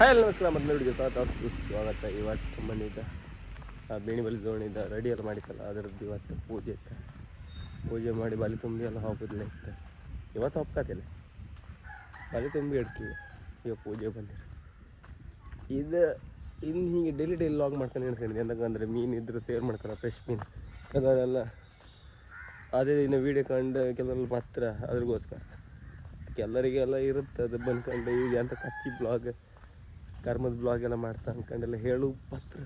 Hi ನಮಸ್ಕಾರ ಮೊದಲು ಸ್ವಾಗತ. ಇವತ್ತು ಮನೆಯಿಂದ ಬೇಣಿ ಬಲಿ ದೋಣಿದ ರೆಡಿ ಎಲ್ಲ ಮಾಡಿತ್ತಲ್ಲ ಅದರದ್ದು ಇವತ್ತು ಪೂಜೆ ಇತ್ತು. ಪೂಜೆ ಮಾಡಿ ಬಲಿ ತುಂಬಿ ಎಲ್ಲ ಹೋಗೋದಿಲ್ಲ ಇತ್ತು. ಇವತ್ತು ಒಪ್ಕತಿಲ್ಲ ಬಲಿ ತುಂಬಿ ಇಡ್ತೀವಿ. ಈಗ ಪೂಜೆ ಬಂದಿರ ಇದು ಇನ್ನು ಹೀಗೆ ಡೈಲಿ ಲಾಗ್ ಮಾಡ್ಕೊಂಡು ಎಣಿಸ್ಕೊಂಡಿದ್ದೆ. ಎಂತಕ್ಕಂದರೆ ಮೀನು ಇದ್ರೆ ಸೇರ್ ಮಾಡ್ತಾರೆ, ಫ್ರೆಶ್ ಮೀನು ಅದರೆಲ್ಲ. ಅದೇ ಇನ್ನು ವೀಡಿಯೋ ಕಂಡು ಕೆಲವರೆಲ್ಲ ಮಾತ್ರ ಅದ್ರಿಗೋಸ್ಕರ ಕೆಲವರಿಗೆಲ್ಲ ಇರುತ್ತೆ ಅದು ಬಂದ್ಕೊಂಡು ಈಗ ಅಂತ ಕಚ್ಚಿ ಬ್ಲಾಗ್ ಕರ್ಮದ ಬ್ಲಾಗ್ ಎಲ್ಲ ಮಾಡ್ತಾ ಅಂದ್ಕೊಂಡೆಲ್ಲ ಹೇಳು ಪತ್ರ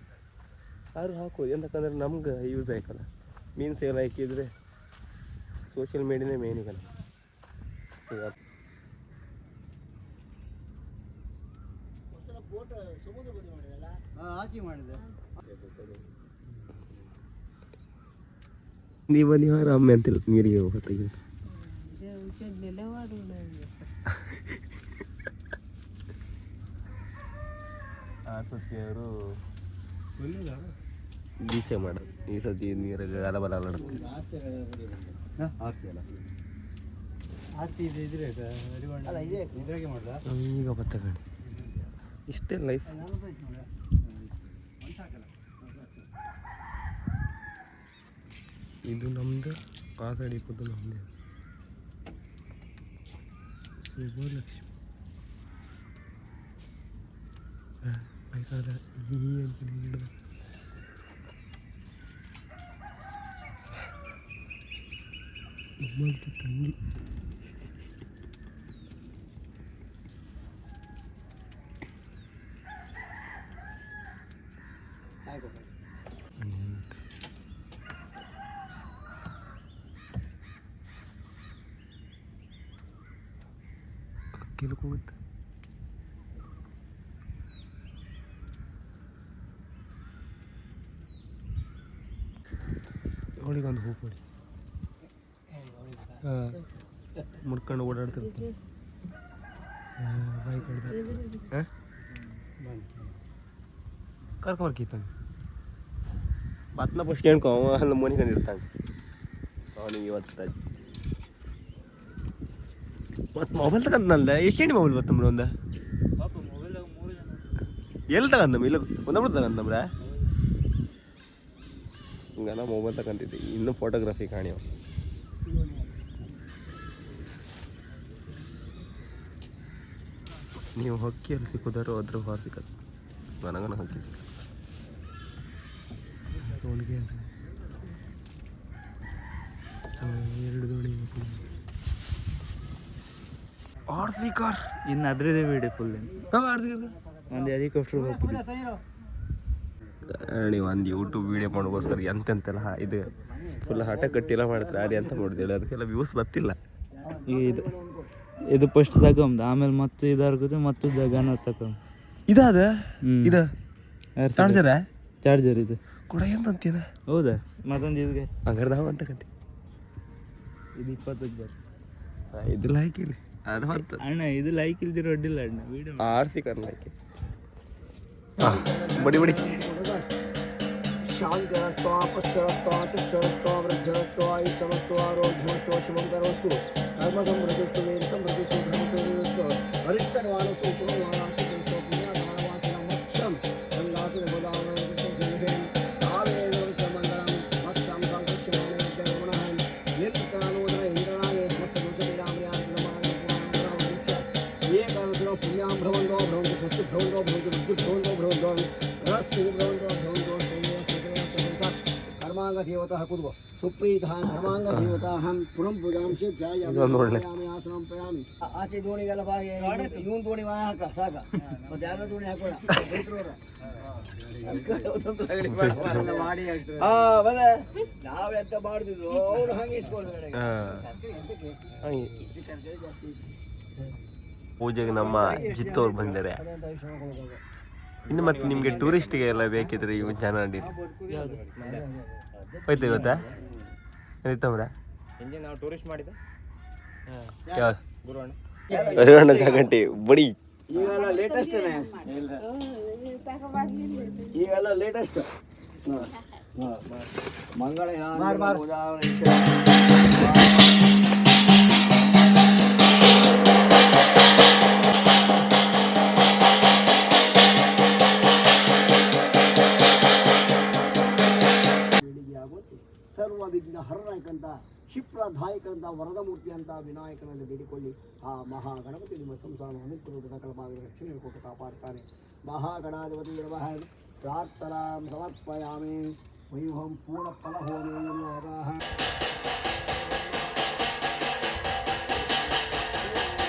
ಯಾರು ಹಾಕೋದು. ಎಂತಕ್ಕಂದ್ರೆ ನಮ್ಗೆ ಯೂಸ್ ಆಯ್ಕಲ್ಲ. ಮೀನು ಸೇಲ್ ಹಾಕಿದರೆ ಸೋಷಿಯಲ್ ಮೀಡಿಯಾನೇ ಮೇನ್ ಈಗ. ಈಗ ನೀವು ರಾಮೆ ಅಂತಿಲ್ಲ ನೀರಿಗೆ ಹೋಗ್ತೀವಿ. ಆಸಕ್ತಿಯವರು ಬೀಚೆ ಮಾಡೋದು ಈ ಸತಿ ನೀರಿಗೆ ಅಲಬಲ ಆಡ್ತೀವಿ. ಈಗ ಬತ್ತಗಣಿ ಇಷ್ಟೇ ಲೈಫ್. ಇದು ನಮ್ಮದು ಆ ಸೈಡ್ ಇಪ್ಪತ್ತು ನಮ್ಮದೇ ಸುಬ್ಬಲಕ್ಷ್ಮಿ ಬೇಕಾದ ಈ ಅಂತ ಹೇಳಿದ ಉಮ್ಮಂತ ತಂಗಿ ಅಕ್ಕಿಲು ಕೂಗುತ್ತೆ. ಅವಳಿಗೊಂದು ಹೂ ಕೊಡಿ. ಮುಡ್ಕೊಂಡು ಓಡಾಡ್ತಿರ್ತಾರೆ ಬಾಯಿ ಕಡ್ದ ಕರ್ಕೊಂಬರ್ಕಿತ್ತಾನೆ ಮತ್ತನ ಫಸ್ಟ್ ಕೇಳ್ಕೊ ಅವ ಅಲ್ಲಿ ಮನಿಕೊಂಡು ಇರ್ತಾನೆ ಅವನಿಗೆ ಇವತ್ತು ರಜೆ. ಮತ್ತು ಮೊಬೈಲ್ ತಗೊಂಡಲ್ಲ ಎಷ್ಟು ಗಂಟೆ ಮೊಬೈಲ್ ಬತ್ತಂಬ್ರ ಒಂದು ಎಲ್ಲಿ ತಗೊಂಡಮ್ಮ ಇಲ್ಲ ಒಂದೊಬ್ರು ತಗೊಂಡಂಬ್ರ ಹಿಂಗ ನಾ ಮೊಬೈಲ್ ತಗೊಂತಿದ್ದೆ. ಇನ್ನೂ ಫೋಟೋಗ್ರಫಿ ಕಾಣಿವ ನೀವು ಹೊಕ್ಕಿಯಲ್ಲಿ ಸಿಕ್ಕೋದಾರು ಅದ್ರ ಹೊರ ಸಿಕ್ಕದು ನನಗನ ಹೊಕ್ಕಿ ಸಿಕ್ಕ ಸೋಣಿಗೆ ಎರಡು ದೋಣಿ ಆರ್ಸಿ ಕಾರ್ ಇನ್ನು ಅದ್ರದೇ ವಿಡಿಯೋ ಫುಲ್ ಒಂದು ಹೆಲಿಕಾಪ್ಟರ್ ಹೋಗ್ತೀವಿ. ನೀವು ಒಂದು ಯೂಟ್ಯೂಬ್ ವೀಡಿಯೋ ಮಾಡೋಕ್ಕೋಸ್ಕರ ಎಂತೆಂತೆಲ್ಲ ಇದು ಫುಲ್ ಹಠ ಕಟ್ಟಿಲ್ಲ ಮಾಡ್ತಾರೆ. ಅದು ಎಂತ ನೋಡಿದೇಳಿ ಅದಕ್ಕೆಲ್ಲ ವ್ಯೂಸ್ ಬರ್ತಿಲ್ಲ. ಇದು ಫಸ್ಟ್ ತಗೊಂಬ ಆಮೇಲೆ ಮತ್ತೆ ಇದಾರ್ಗುತ್ತೆ ಮತ್ತೆ ಗನ ತಗೊಂಡು ಇದಾದ ಇದು ಚಾರ್ಜರ್ ಇದು ಕೂಡ ಎಂತಂತೀನ. ಹೌದಾ ಮತ್ತೊಂದು ಇದಕ್ಕೆ ಹಂಗಾರೆ ನಾವು ಅಂತಕಂತೀವಿ. ಇದು 20 ಬರ್ ಇದು ಲೈಕ್ ಇಲ್ಲ ಅದು ಹೊತ್ತು ಅಣ್ಣ ಇದು ಲೈಕ್ ಇಲ್ದಿರೋ ಅಡ್ಡಿಲ್ಲ ಅಣ್ಣ ವಿಡಿಯೋ ಆರ್ಸಿ ಕರ್ ಲೈಕ್ ಬಡಿ ಬಡಿ देवता कुर्व सुप्रीत धर्मांग देवता हम पुरम पूजाम से आश्रम पयामी आचे दोणी गल बागे यूं दोणी वाया का साका और ध्यान दोणी हाकोಳ ಬಲೆ ನಾವು ಎಂತ ಮಾಡ್ತಿದ್ರು ಅವ್ರು ಹಂಗೆ ಇಟ್ಕೊಳ್ತಾರೆ. ಪೂಜೆಗೆ ನಮ್ಮ ಜಿತ್ತವ್ರು ಬಂದರೆ ಇನ್ನು ಮತ್ತೆ ನಿಮಗೆ ಟೂರಿಸ್ಟಿಗೆ ಎಲ್ಲ ಬೇಕಿದ್ರೆ ಇವು ಚೆನ್ನಾಗಿ ಹೋಯ್ತು ಇವತ್ತಾ ಏನಿತ್ತಮ್ರ ನಾವು ಟೂರಿಸ್ಟ್ ಮಾಡಿದ ಗುರುವಣ್ಣ ಜಾಗಂಟಿ ಬಡಿ ಈಗೆಲ್ಲ ಲೇಟೆಸ್ಟ್ ಈಗೆಲ್ಲ ಲೇಟೆಸ್ಟ್ ಮಂಗಳ ವಿಘ್ನ ಹರನಾಯಕಂತ ಕ್ಷಿಪ್ರದಾಯಕಂತ ವರದ ಮೂರ್ತಿ ಅಂತ ವಿನಾಯಕನಲ್ಲಿ ಬೇಡಿಕೊಳ್ಳಿ. ಆ ಮಹಾಗಣಪತಿ ನಿಮ್ಮ ಸಂಸಾರ ಅನುಕೂಲ ಸಕಲವಾಗಿ ರಕ್ಷಣೆ ಕೊಟ್ಟು ಕಾಪಾಡ್ತಾನೆ. ಮಹಾಗಣಾಧಿಪತಿ ನಿರ್ವಹ ಪ್ರಾರ್ಥನಾ ಸಮರ್ಪಯಾಮಿ. ವೈಭವಂ ಪೂರ್ಣ ಫಲ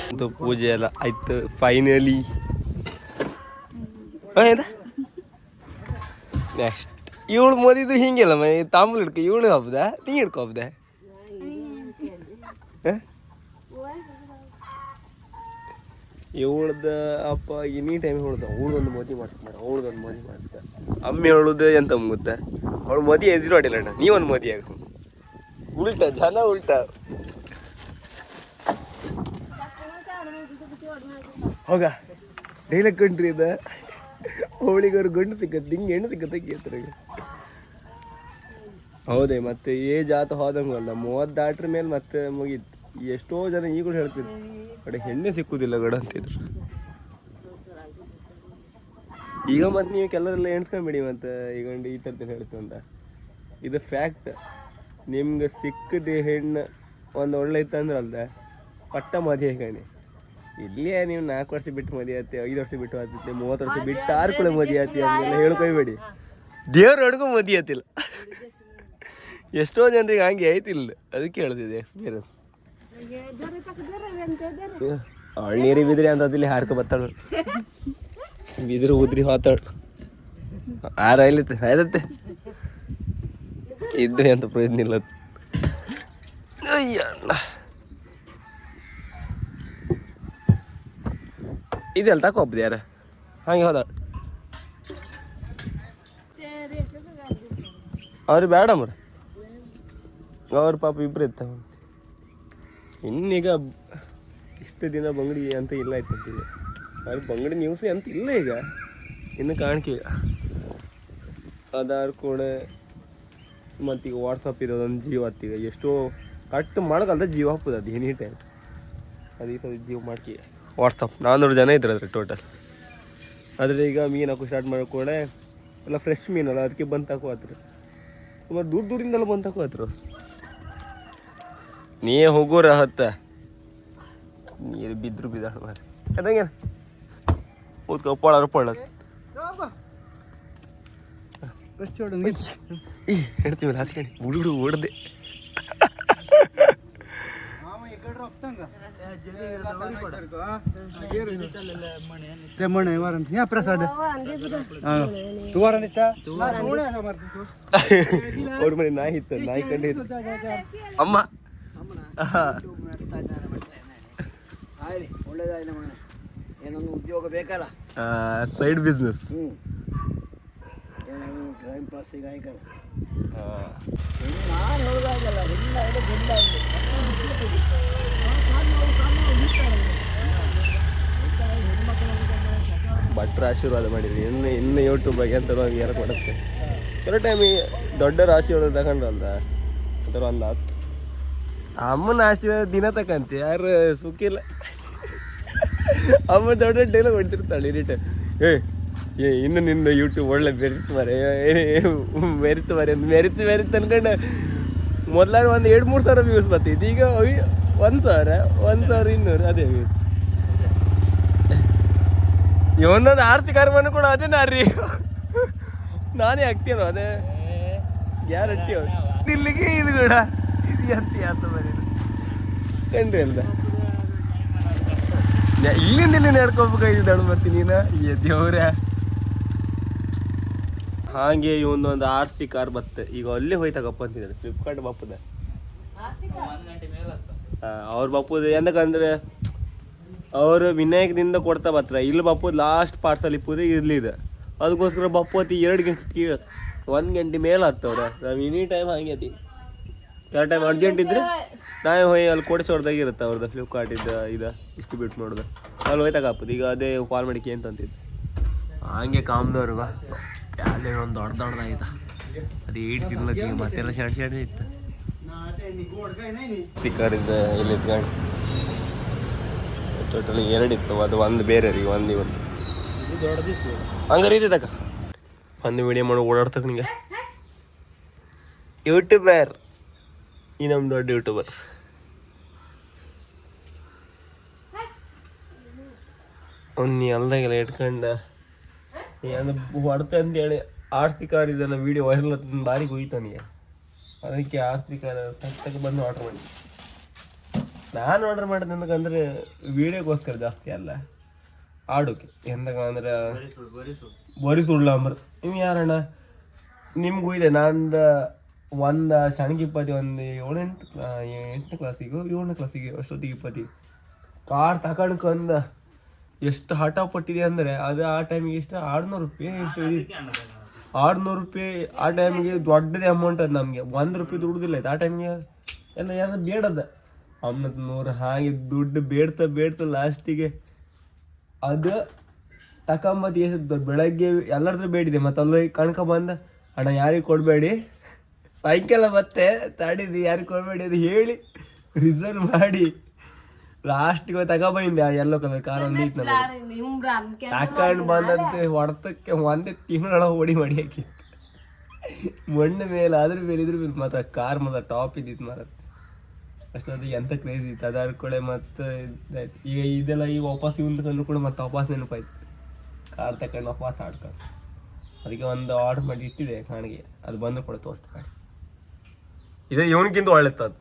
ಅಂತೂ ಪೂಜೆ ಎಲ್ಲ ಆಯ್ತು ಫೈನಲಿ. ನೆಕ್ಸ್ಟ್ ಇವಳು ಮೋದಿದು ಹಿಂಗೆಲ್ಲ ತಾಂಬೂಲ ಹಿಡ್ಕೊ, ಇವಳು ಹಬ್ಬದ ನೀ ಹಿಡ್ಕೊ ಹಬ್ಬದ. ಇವಳ್ದ ಅಪ್ಪ ಎನಿ ಟೈಮ್ ಹೇಳುದು ಅವಳದೊಂದು ಮದುವೆ ಮಾಡ್ತಾರೆ, ಅವಳದೊಂದು ಮದುವೆ ಮಾಡ್ತಾರೆ. ಅಮ್ಮಿ ಹೇಳುದು ಎಂತ ಮುಗುತ್ತ, ಅವಳು ಮದುವೆ ಎದುರು ಆಡಿಲ್ಲ ಅಣ್ಣ, ನೀವೊಂದು ಮದುವೆ ಆಗ ಉಲ್ಟ ಜನ ಉಲ್ಟ. ಹೋಗ ಡೈಲಾಗ್ ಕಂಡ್ರಿ ಇದ ಅವಳಿಗವ್ರು ಗಂಡು ಸಿಕ್ಕತ್ತೆ, ಹಿಂಗೆ ಹೆಣ್ಣು ಸಿಕ್ಕತ್ತೆ. ಹೌದೇ ಮತ್ತೆ ಏಜ್ ಆತ ಹೋದಂಗಲ್ಲ, 30 ದಾಟ್ರ ಮೇಲೆ ಮತ್ತೆ ಮುಗೀತು. ಎಷ್ಟೋ ಜನ ಈಗಲೂ ಹೇಳ್ತಿದ್ರು ಕಡೆ ಹೆಣ್ಣೆ ಸಿಕ್ಕುದಿಲ್ಲ ಗಡ ಅಂತಿದ್ರು. ಈಗ ಮತ್ತೆ ನೀವು ಕೆಲವರೆಲ್ಲ ಎಣ್ಸ್ಕೊಂಬಿಡಿ ಮತ್ತೆ ಈಗ ಈ ಥರದ್ದು ಹೇಳ್ತು ಅಂತ. ಇದು ಫ್ಯಾಕ್ಟ್. ನಿಮ್ಗೆ ಸಿಕ್ಕದೆ ಹೆಣ್ಣು ಒಂದು ಒಳ್ಳೆ ಇತ್ತಂದ್ರೆ ಅಲ್ದ ಪಟ್ಟ ಮದುವೆ ಕಣೆ. ಇಲ್ಲಿಯೇ ನೀವು 4 ವರ್ಷ ಬಿಟ್ಟು ಮದುವೆ ಆತಿ, 5 ವರ್ಷ ಬಿಟ್ಟು ಆಗುತ್ತೆ, 30 ವರ್ಷ ಬಿಟ್ಟು 6 ಕೂಡ ಮದುವೆ ಆತಿ ಅಂತೆಲ್ಲ ಹೇಳ್ಕೊಯ್ಬೇಡಿ. ದೇವ್ರ ಅಡ್ಗೂ ಮದುವೆ ಆತಿಲ್ಲ. ಎಷ್ಟೋ ಜನರಿಗೆ ಹಂಗೆ ಆಯ್ತಿಲ್ಲ, ಅದಕ್ಕೆ ಹೇಳ್ತಿದ್ದೆ ಎಕ್ಸ್ಪೀರಿಯನ್ಸ್. ಅವಳು ನೀರಿ ಬಿದ್ರಿ ಅಂತಲ್ಲಿ ಹಾಡ್ಕೊ ಬರ್ತಾಳು, ಬಿದ್ರು ಉದ್ರಿ ಹೋತಾಳು. ಆರೈಲಿತ್ತೆ ಆಯ್ತತ್ತೆ ಇದ್ರೆ ಅಂತ ಪ್ರಯೋಜನ ಇಲ್ಲ. ಅಯ್ಯಣ್ಣ ಇದೆಲ್ಲ ತಕೊಬ್ಬದು ಯಾರ ಹಾಗೆ ಹೋದಾಳು. ಅವ್ರಿಗೆ ಬೇಡ ಮರ, ಅವ್ರ ಪಾಪ ಇಬ್ಬರು ಇತ್ತ. ಇನ್ನೀಗ ಇಷ್ಟು ದಿನ ಬಂಗಡಿ ಅಂತ ಇಲ್ಲ ಆಯ್ತಂತೀಗ, ಅವ್ರ ಬಂಗಡಿ ನ್ಯೂಸೇ ಅಂತ ಇಲ್ಲ ಈಗ, ಇನ್ನು ಕಾಣಿಕೆ ಆಧಾರ್ ಕೂಡ. ಮತ್ತೀಗ ವಾಟ್ಸಪ್ ಇರೋದೊಂದು ಜೀವ ಹತ್ತೀಗ, ಎಷ್ಟೋ ಕಟ್ ಮಾಡೋಕಲ್ದ ಜೀವ ಹಾಕೋದು ಅದು ಎನಿ ಟೈಮ್. ಅದು ಈ ಸಲ ಜೀವ ಮಾಡ್ಕಿ ವಾಟ್ಸಪ್ 400 ಜನ ಇದ್ರು ಅದ್ರ ಟೋಟಲ್. ಆದರೆ ಈಗ ಮೀನು ಹಾಕೋ ಸ್ಟಾರ್ಟ್ ಮಾಡೋ ಕೂಡ ಎಲ್ಲ ಫ್ರೆಶ್ ಮೀನಲ್ಲ, ಅದಕ್ಕೆ ಬಂದು ಹಾಕುವತ್ರ ಸುಮಾರು ದೂರದಿಂದೆಲ್ಲ ಬಂದು ಹಾಕುವತ್ರ. ನೀ ಹೋಗೋರ ಹತ್ತ ನೀರು ಬಿದ್ರು ಬಿದ್ದಾಳ ಮಾರ ಅದಂಗೆ ಓದ್ಕೊ ಪೊಳಾರ ಪೊಳ ಹೇಳ್ತೀವಿ ರಾತ್ರಿ ಹುಡುಗರು ಓಡದೆ. ಪ್ರಸಾದ ಅವ್ರ ಮನೆ ನಾಯಿ ಇತ್ತು, ನಾಯಿ ಕಂಡು ಇತ್ತು ಅಮ್ಮ. ಒಳ್ಳೇದಾಗಲಿ ಮನೆ, ಏನೊಂದು ಉದ್ಯೋಗ ಬೇಕಲ್ಲ, ಸೈಡ್ ಬಿಸ್ನೆಸ್. ಏನೋ ಟೈಮ್ ಪಾಸ್ ಈಗ ಆಯ್ಕಲ್ಲ. ನಾನು ಹೇಳೋದಾಗಲ್ಲ, ಇಲ್ಲ ಇಲ್ಲ ಗಂಡ ಭಟ್ರ ಆಶೀರ್ವಾದ ಮಾಡಿದ್ರಿ. ಇನ್ನು ಯೂಟ್ಯೂಬಾಗೆ ಅಂತ ಯಾರು ಕೊಡುತ್ತೆ ಕೆಲವು ಟೈಮಿಗೆ ದೊಡ್ಡರ ಆಶೀರ್ವಾದ ತಗೊಂಡ್ರಲ್ದ ಅದರ ಒಂದು ಅಮ್ಮನ ಆಶೀರ್ವಾದ ದಿನ ತಕಂತೆ ಯಾರು ಸುಖಿಲ್ಲ. ಅಮ್ಮ ದೊಡ್ಡ ಡೈಲ ಹೊಡ್ತಿರ್ತಾಳೆ ಎನಿ ಟೈಮ್. ಇನ್ನು ನಿನ್ನ ಯೂಟ್ಯೂಬ್ ಒಳ್ಳೆ ಬೆರಿತು ಮರೆ ಮೆರಿತು ಮರೆ ಮೆರಿತು ಅನ್ಕೊಂಡು ಮೊದಲಾಗ ಒಂದು 2-3 ಸಾವಿರ ವ್ಯೂಸ್ ಬರ್ತಿತ್ತು, ಈಗ 1,000 1,200 ಅದೇ ವ್ಯೂಸ್. ಒಂದೊಂದು ಆರ್ಥಿಕ ಅರ್ಮನು ಕೂಡ ಅದೇ ನಾರ್ರಿ, ನಾನೇ ಆಗ್ತೀನೋ ಅದೇ ಗ್ಯಾರಂಟಿ. ಇಲ್ಲಿಗೆ ಇದು ಕೂಡ ಇದು ಅಂತ ಬರೀ ಕಂಡ್ರಿ ಅಲ್ದ ಇಲ್ಲಿಂದ ನಡ್ಕೋಬೇಕಾಗಿದ್ದಾಳು ಮತ್ತೆ ನೀನು ದೇವ್ರ. ಹಾಗೆ ಇವೊಂದೊಂದು ಆರ್ಸಿ ಕಾರ್ ಬತ್ತೆ, ಈಗ ಅಲ್ಲೇ ಹೋಯ್ತಾಗಪ್ಪ ಅಂತಿದ್ದಾರೆ ಫ್ಲಿಪ್ಕಾರ್ಟ್ ಬಾಪುದ. ಅವ್ರ ಬಾಪುದು ಎಂದಕ್ಕಂದ್ರೆ ಅವರು ವಿನಾಯಕದಿಂದ ಕೊಡ್ತಾ ಬರ್ತಾರೆ, ಇಲ್ಲಿ ಬಾಪುದು ಲಾಸ್ಟ್ ಪಾರ್ಸಲ್ ಇಪ್ಪುದು ಇರ್ಲಿದೆ. ಅದಕ್ಕೋಸ್ಕರ ಬಾಪುತಿ 2 ಗಂಟೆ 1 ಗಂಟೆ ಮೇಲೆ ಹತ್ತವ್ರೆ. ನಾವು ಎನಿ ಟೈಮ್ ಹಂಗೆ ಐತಿ, ಕೆಲವು ಟೈಮ್ ಅರ್ಜೆಂಟ್ ಇದ್ರೆ ನಾವೇ ಹೋಗಿ ಅಲ್ಲಿ ಕೊಡಿಸೋರ್ದಾಗ ಇರುತ್ತೆ ಅವ್ರದ್ದು ಫ್ಲಿಪ್ಕಾರ್ಟ್ ಇದು ಡಿಸ್ಟ್ರಿಬ್ಯೂಟ್ ಮಾಡೋದು, ಅಲ್ಲಿ ಹೋಯ್ತಾಗ ಹಾಕೋದು. ಈಗ ಅದೇ ಕಾಲ್ ಮಾಡಿಕೆ ಅಂತಂತಿದ್ದು ಹಂಗೆ ಕಾಮ್ದವ್ರಿಗ ಯಾರೇ ಒಂದು ದೊಡ್ಡದಾಯ್ತಾ ಅದು 8 ತಿನ್ಲತ್ತೀಗ ಮತ್ತೆಲ್ಲ ಶಾಡಿ ಇತ್ತು. ಸ್ಪೀಕರ್ ಇದ್ದ ಇಲ್ಲಿ ಇತ್ಕೊಂಡು ಟೋಟಲಿ 2 ಇತ್ತು, ಅದು ಒಂದು ಬೇರೆ ರೀ, ಒಂದು ಇವತ್ತು ಹಂಗಾರೆ ಇದ್ದಕ್ಕ ಒಂದು ವಿಡಿಯೋ ಮಾಡಿ ಓಡಾಡ್ತಕ್ಕ ನಿಂಗೆ ಯೂಟ್ಯೂಬರ್ ಈ ನಮ್ಮ ದೊಡ್ಡ ಯೂಟ್ಯೂಬರ್ ಅವ್ನು ಅಲ್ದಾಗೆಲ್ಲ ಇಟ್ಕೊಂಡು ಹೊಡ್ತ ಅಂತೇಳಿ ಆರ್ತಿ ಕಾರ್ ಇದೆಲ್ಲ ವೀಡಿಯೋ ವೈರಲ್ ಬಾರಿ ಹೋಯ್ತಾನಿಗೆ ಅದಕ್ಕೆ ಆರ್ತಿ ಕಾರ್ ತಕ್ಕ ಬಂದು ಆರ್ಡ್ರ್ ಮಾಡಿ ನಾನು ಆರ್ಡ್ರ್ ಮಾಡಿದೆ ಅಂತಂದ್ರೆ ವೀಡಿಯೋಗೋಸ್ಕರ ಜಾಸ್ತಿ ಅಲ್ಲ ಆಡೋಕೆ ಎಂತಂದ್ರೆ ಬರೀ ಸುಳ್ಳು ಅಂಬರ್ ನೀವು ಯಾರಣ್ಣ ನಿಮ್ಗೂ ಇದೆ ನಂದು ಒಂದು ಸಣ್ಣಗೆ ಇಪ್ಪತ್ತಿ ಒಂದು 8ನೇ ಕ್ಲಾಸಿಗೂ 7ನೇ ಕ್ಲಾಸಿಗೆ ಅಷ್ಟೊತ್ತಿಗೆ ಇಪ್ಪತ್ತಿ ಕಾರ್ ತಗೊಂಡ್ಕಂದ ಎಷ್ಟು ಹಠ ಪಟ್ಟಿದೆ ಅಂದರೆ ಅದು ಆ ಟೈಮಿಗೆ ಎಷ್ಟು 600 ರೂಪಾಯಿ ಎಷ್ಟು ಇದೆ 600 ರೂಪಾಯಿ ಆ ಟೈಮಿಗೆ ದೊಡ್ಡದೇ ಅಮೌಂಟ್ ಅದು ನಮಗೆ 1 ರೂಪಾಯಿ ದುಡ್ದಿಲ್ಲ ಆಯ್ತು ಆ ಟೈಮಿಗೆ ಎಲ್ಲ ಯಾರು ಬೇಡದ ಅಮ್ಮನದು 100 ಹಾಗೆ ದುಡ್ಡು ಬೇಡ್ತಾ ಲಾಸ್ಟಿಗೆ ಅದು ತಕೊಂಬತ್ತು ಎಷ್ಟು ಬೆಳಗ್ಗೆ ಎಲ್ಲರತ್ರ ಬೇಡಿದೆ ಮತ್ತು ಅಲ್ಲಿ ಕಣ್ಕ ಬಂದ ಅಣ್ಣ ಯಾರಿಗೆ ಕೊಡಬೇಡಿ ಸಾಯಂಕಾಲ ಮತ್ತೆ ತಡಿದು ಯಾರಿಗೆ ಕೊಡಬೇಡಿ ಅದು ಹೇಳಿ ರಿಸರ್ವ್ ಮಾಡಿ ಲಾಸ್ಟಿಗೆ ತಗೊಬಂದೆ ಆ ಯೆಲ್ಲೋ ಕಲರ್ ಕಾರ್ ಒಂದು ಇತ್ತು ನಮಗೆ ತಕೊಂಡು ಬಂದಂತೆ ಹೊಡೆತಕ್ಕೆ ಒಂದೇ ತಿಂಗಳೊಳಗೆ ಹೊಡಿ ಮಾಡಿ ಹಾಕಿ ಮಣ್ಣು ಮೇಲೆ ಅದ್ರ ಮೇಲೆ ಇದ್ರ ಮೇಲೆ ಮಾತ್ರ ಕಾರ್ ಮಾತ್ರ ಟಾಪ್ ಇದ್ದಿತ್ತು ಮಾತ್ರ ಅಷ್ಟೊಂದು ಎಂತ ಕ್ರೇಜ್ ಇತ್ತು ಅದಾದ ಕೂಡ ಮತ್ತು ಈಗ ಇದೆಲ್ಲ ಈಗ ವಾಪಸ್ ಇವ್ನು ಕೂಡ ಮತ್ತೆ ವಾಪಸ್ ನೆನಪಾಯ್ತು ಕಾರ್ ತಗೊಂಡು ವಾಪಸ್ ಆಡ್ಕೊಂಡು ಅದಕ್ಕೆ ಒಂದು ಆರ್ಡರ್ ಮಾಡಿ ಇಟ್ಟಿದೆ ಕಾಣಿಗೆ ಅದು ಬಂದು ಕೂಡ ತೋರಿಸ್ತಾ ಇದು ಇವನಿಗಿಂತ ಒಳ್ಳೆತ್ತು ಅದು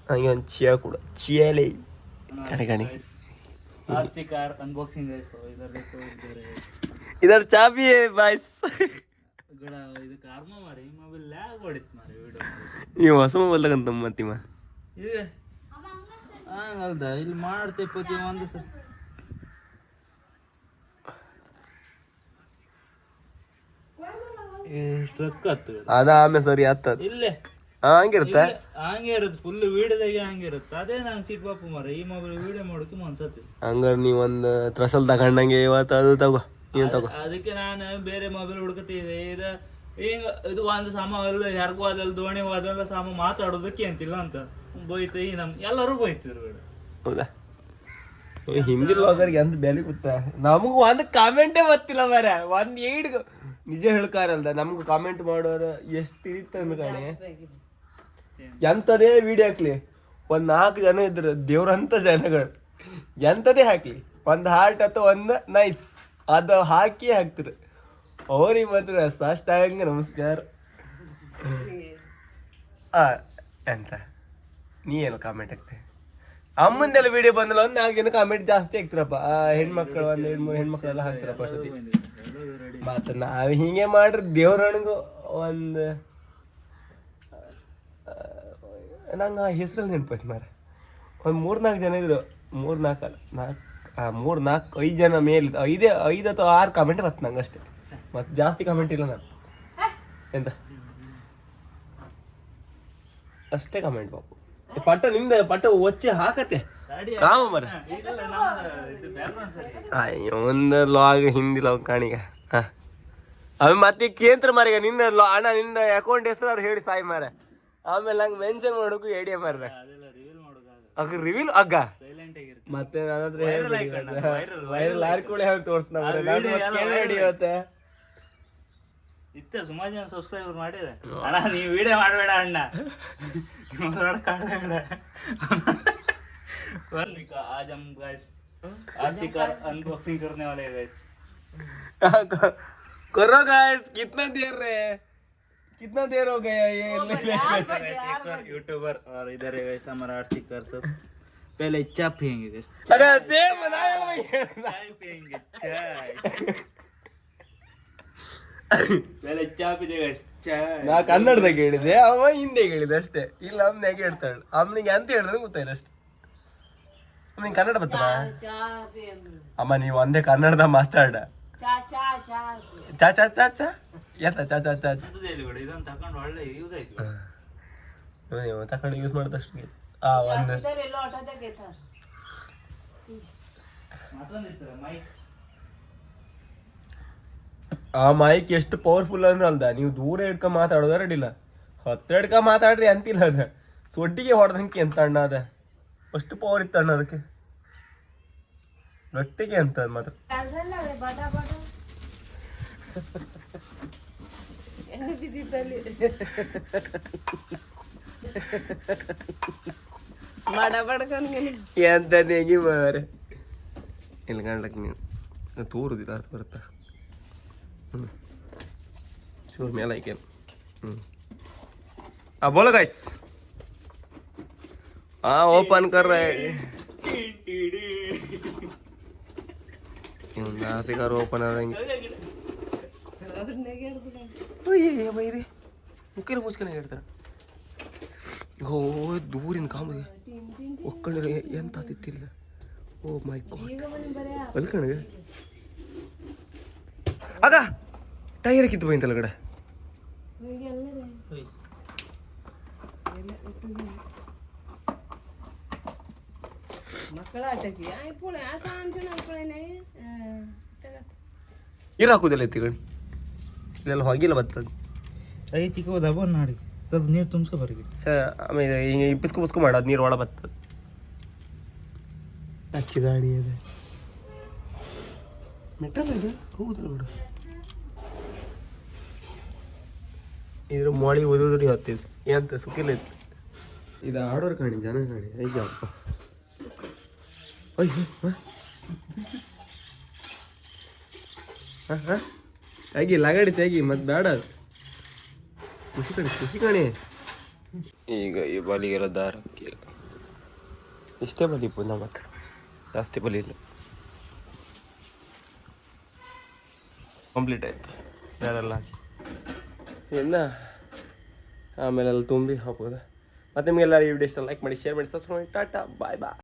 ಹಂಗೆ ಒಂದು ಚಿಯಾ ಕೂಡ ಚಿಯಲೆ ಕಣೆ ಆರ್ಸಿ ಕಾರ್ ಅನ್ಬಾಕ್ಸಿಂಗ್ ಇದರ ಚಾಬಿ ಬಾಯ್ಸ್ ಇದು ಕಾರ್ಮ ಮಾರಿ ಮೊಬೈಲ್ ಲ್ಯಾಗ್ ಹೊಡಿತು ಮಾರಿ ವಿಡಿಯೋ ನೀವು ಹೊಸ ಮೊಬೈಲ್ ತಗಂತ ಮತ್ತಿಮ್ಮ ಇದೆ ಹಂಗಲ್ದ ಇಲ್ಲಿ ಮಾಡ್ತೆ ಪ್ರತಿ ಒಂದು ಸ್ಟ್ರಕ್ ಹತ್ತು ಅದ ಆಮೇಲೆ ಸರಿ ಹತ್ತದ ಇಲ್ಲೇ ಹಂಗಿರುತ್ತೆ ಹಂಗೆ ಇರುತ್ತೆ ಫುಲ್ ವಿಡಿಯೋದಾಗೆ ಹಂಗೆ ಇರುತ್ತೆ ಅದೇ ನಾನು ಸಿಟ್ ಬಾಪು ಮಾರ ಈ ಮೊಬೈಲ್ ವಿಡಿಯೋ ಮಾಡೋಕೆ ಮನ್ಸತ್ತೆ ಹಂಗಾರೆ ನೀವೊಂದು ತ್ರಸಲ್ ತಗೊಂಡಂಗೆ ಇವತ್ತು ಅದು ತಗೋ ನೀನು ತಗೋ ಅದಕ್ಕೆ ನಾನು ಬೇರೆ ಮೊಬೈಲ್ ಹುಡುಕತ್ತಿದ್ದೆ ಈಗ ಇದು ಒಂದು ಸಾಮಾನು ಯಾರಿಗೂ ಅದಲ್ಲ ದೋಣಿ ಹೋದಲ್ಲ ಸಾಮಾನು ಮಾತಾಡೋದಕ್ಕೆ ಅಂತಿಲ್ಲ ಅಂತ ಬೈತೆ ಎಲ್ಲರೂ ಬೈತಿದ್ರು ಹೌದಾ ಹಿಂದಿ ಬ್ಲಾಗರ್ಗೆ ಎಂತ ಬೆಲೆ ಗೊತ್ತಾ ನಮಗೂ ಒಂದು ಕಾಮೆಂಟೇ ಗೊತ್ತಿಲ್ಲ ಮಾರ್ರೆ ಒಂದು ಏಡ್ ನಿಜ ಹೇಳ್ಕಾರಲ್ದ ನಮ್ಗೆ ಕಾಮೆಂಟ್ ಮಾಡೋರು ಎಷ್ಟು ಇರುತ್ತೆ ಅಂದ್ಕಾಣೆ ಎಂಥದೇ ವಿಡಿಯೋ ಹಾಕ್ಲಿ ಒಂದು 4 ಜನ ಇದ್ರು ದೇವ್ರಂಥ ಜನಗಳು ಎಂಥದೇ ಹಾಕ್ಲಿ ಒಂದು ಹಾರ್ಟ್ ಅಥವಾ ಒಂದು ನೈಸ್ ಅದು ಹಾಕಿ ಹಾಕ್ತಿರು ಅವ್ರಿಗೆ ಮಾತ್ರ ಸಾಷ್ಟಾಂಗ ನಮಸ್ಕಾರ ಎಂತ ನೀ ಏನು ಕಾಮೆಂಟ್ ಹಾಕ್ತೆ ಅಮ್ಮಂದೆಲ್ಲ ವಿಡಿಯೋ ಬಂದಲ್ಲ ಒಂದು 4 ಜನ ಕಾಮೆಂಟ್ ಜಾಸ್ತಿ ಹಾಕ್ತಿರಪ್ಪ ಹೆಣ್ಮಕ್ಳು ಒಂದು 2-3 ಹೆಣ್ಮಕ್ಳೆಲ್ಲ ಹಾಕ್ತಿರಪ್ಪ ಅಷ್ಟೊತ್ತಿ ಮತ್ತು ನಾವು ಹಿಂಗೆ ಮಾಡ್ರಿ ದೇವ್ರನಿಗೂ ಒಂದು ನಂಗೆ ಆ ಹೆಸ್ರಲ್ಲಿ ನೆನಪಾಯ್ತು ಮಾರ ಒಂದು 3-4 ಜನ ಇದ್ರು 3-4 ಅಲ್ಲ 3-4-5 ಜನ ಮೇಲೆ 5 ಅಥವಾ 6 ಕಾಮೆಂಟ್ ಬತ್ತು ನಂಗೆ ಅಷ್ಟೇ ಮತ್ತು ಜಾಸ್ತಿ ಕಾಮೆಂಟ್ ಇಲ್ಲ ನಾನು ಎಂತ ಅಷ್ಟೇ ಕಾಮೆಂಟ್ ಬಾಪು ಪಟ್ಟ ನಿಮ್ದು ಪಟ್ಟ ಒಚ್ಚೆ ಹಾಕತ್ತೆ ಕಾಮ ಮರ ಒಂದು ಲಾಗ್ ಹಿಂದಿ ಲಾಗ್ ಕಾಣಿಗ ಆಮೇಲೆ ಮತ್ತೆ ಕೇಂದ್ರ ಮಾರೀಗ ನಿನ್ನ ಅಣ್ಣ ನಿನ್ನ ಅಕೌಂಟ್ ಹೆಸರು ಅವ್ರು ಹೇಳಿ ಸಾಯಿ ಮಾರ ಆಮೇಲೆ ಹಂಗೆ ಮೆನ್ಷನ್ ಮಾಡೋಕು ಐಡಿಯಾ ಮಾರ್ರೆ ಅಕ್ಕ ರಿವೀಲ್ ಅಗ್ಗ ಮತ್ತೆ ನನ್ನ ಹತ್ರ ವೈರಲ್ ಆರ್ಕೊಳ್ಳಿ ಹೇಳಿ ತೋರಿಸ್ತಾನೆ ಇವತ್ತೆ ಇತ್ತ ಸುಮಾರು ಜನ ಸಬ್ಸ್ಕ್ರೈಬರ್ ಮಾಡಿರ ಅಣ್ಣ ನೀವು ವಿಡಿಯೋ ಮಾಡಬೇಡ ಅಣ್ಣ आज हम गाइस आरसी कार अनबॉक्सिंग करने वाले हैं गाइस करो गाइस कितना देर हो गया ये एक और यूट्यूबर और इधर है गाइस हमारा आरसी कार सब पहले चाय पियेंगे गाइस अरे सेम बनाया चाय पियेंगे चाय पहले चाय पीते गाइस ನಾ ಕನ್ನಡದಾಗ ಹೇಳಿದೆ ಅವ ಹಿಂದೆ ಹೇಳಿದೆ ಅಷ್ಟೇ ಇಲ್ಲ ಅಮ್ಮನೆಗೆ ಹೇಳ್ತಾಳೆ ಅಮ್ಮನಿಗೆ ಅಂತ ಹೇಳಿದ್ರೆ ಗೊತ್ತಾಯಿಲ್ಲ ಅಷ್ಟೇ ನಿಂಗೆ ಕನ್ನಡ ಬರ್ತಾರ ಅಮ್ಮ ನೀವು ಒಂದೇ ಕನ್ನಡದ ಮಾತಾಡ ಚಾ ಚಾ ಚಾ ಚಾ ಎತ್ತ ಚಾ ಚಾ ಚಾ ಇದನ್ನ ತಕೊಂಡು ಒಳ್ಳೆ ಯೂಸ್ ಆಯ್ತು ತಕೊಂಡು ಯೂಸ್ ಮಾಡಿದಷ್ಟು ಒಂದು ಮಾತಾಡ್ತಾರೆ ಮೈಕ್ ಆ ಮೈಕ್ ಎಷ್ಟು ಪವರ್ಫುಲ್ ಅಂದ್ರೆ ಅಲ್ದ ನೀವು ದೂರ ಹಿಡ್ಕೊಂಡ್ ಮಾತಾಡೋದ ಅಡ್ಡಿಲ್ಲ ಹತ್ತಿರ ಹಿಡ್ಕೊಂಡ್ ಮಾತಾಡ್ರಿ ಅಂತಿಲ್ಲ ಅದ ಸೊಟ್ಟಿಗೆ ಹೊಡೆದಂಗೆ ಅಂತ ಅಣ್ಣ ಅದ ಅಷ್ಟು ಪವರ್ ಇತ್ತು ಅಣ್ಣ ಅದಕ್ಕೆ ಗಟ್ಟಿಗೆ ಅಂತ ಮಾತ್ರ ಹೆಂಗ ಬಿದ್ದಿತ್ತಲ್ಲಿ ಬಡ ಬಡ್ಕೊಂಡ್ಗೇನೆ ಎಂತ ನೆಗಿ ಮಾರೆ ಇಲ್ಲಿ ಕಾಣ್ಲಕ್ ನೀನು ತೋರುದಿಲ್ಲ ಅದು ಬರುತ್ತಾ ಹ್ಞೂ ಶೂರ್ ಮೇಲೆ ಆಯ್ಕೇನು बोलो गाइस हाँ ओपन कर रहे हैं यहाँ से करो ओपन ये भाई ಮುಕ್ಕಿನ ಮುಸ್ಕನೆ ಹೇಳ್ತಾರೆ ಓ ದೂರಿನ ಕಾಮಿಗೆ ಒಕ್ಕಳಿಗೆ ಎಂತ ತಿತ್ತಿಲ್ಲ ಓ ಮೈ ಗಾಡ್ ಅಲ್ಕಣಗೆ ಆಗ ಟೈರ್ ಕಿತ್ತು ಹೋಯ್ತಲ್ಲ ಕಡೆ ಮಕ್ಕಳ ಆಟಕ್ಕೆ ಆಯ್ಪೋಳೆ ಆಟ ಅಂಚನೆ ಆಯ್ಪೋಳೆನೆ ನೀರು ಹಾಕುದಿಲ್ಲ ಎತ್ತಿ ಗಣಿ ಇದೆಲ್ಲ ಹೊಗಿಲ್ಲ ಬರ್ತದೆ ಐ ಚಿಕ್ಕ ದಬ್ಬ ನಾಡಿ ಸ್ವಲ್ಪ ನೀರು ತುಂಬಿಸ್ಕೊ ಬರ್ಗಿ ಆಮೇಲೆ ಹಿಂಗೆ ಇಪ್ಪಿಸ್ಕೊ ಮಾಡ ಅದು ನೀರು ಒಳ ಬರ್ತದೆ ಹಚ್ಚಿ ಗಾಡಿ ಅದೇ ಮೆಟಲ್ ಇದೆ ಹೌದಲ್ಲ ಬಿಡು ಇದ್ರ ಮೊಳಿ ಓದೋದ್ರಿ ಹತ್ತಿದ್ದು ಏನಂತ ಸುಖಿಲ್ಲ ಇತ್ತು ಇದು ಆಡೋರು ಕಾಣಿ ಜನ ಕಾಣಿ ಅಯ್ಯಪ್ಪ ಅಯ್ಯೋ ಹಾಂ ತೆಗಿ ಲಗಾಡಿ ತೆಗಿ ಮತ್ತೆ ಬೇಡ ಖುಷಿ ಕಾಣಿ ಈಗ ಈ ಬಲಿಗೆಲ್ಲ ದಾರಕ್ಕೆ ಇಷ್ಟೇ ಬಲಿ ನಮ್ಮ ಹತ್ರ ಜಾಸ್ತಿ ಬಲಿ ಇಲ್ಲ ಕಂಪ್ಲೀಟ್ ಆಯ್ತು ಯಾರೆಲ್ಲ ಹಾಕಿ ಇನ್ನು ಆಮೇಲೆಲ್ಲ ತುಂಬಿ ಹಾಕೋದು ಮತ್ತು ನಿಮಗೆಲ್ಲ ಈ ವಿಡಿಯೋ ಇಷ್ಟ ಲೈಕ್ ಮಾಡಿ ಶೇರ್ ಮಾಡಿ ಸಬ್ಸ್ಕ್ರೈಬ್ ಮಾಡಿ ಟಾಟಾ ಬಾಯ್ ಬಾಯ್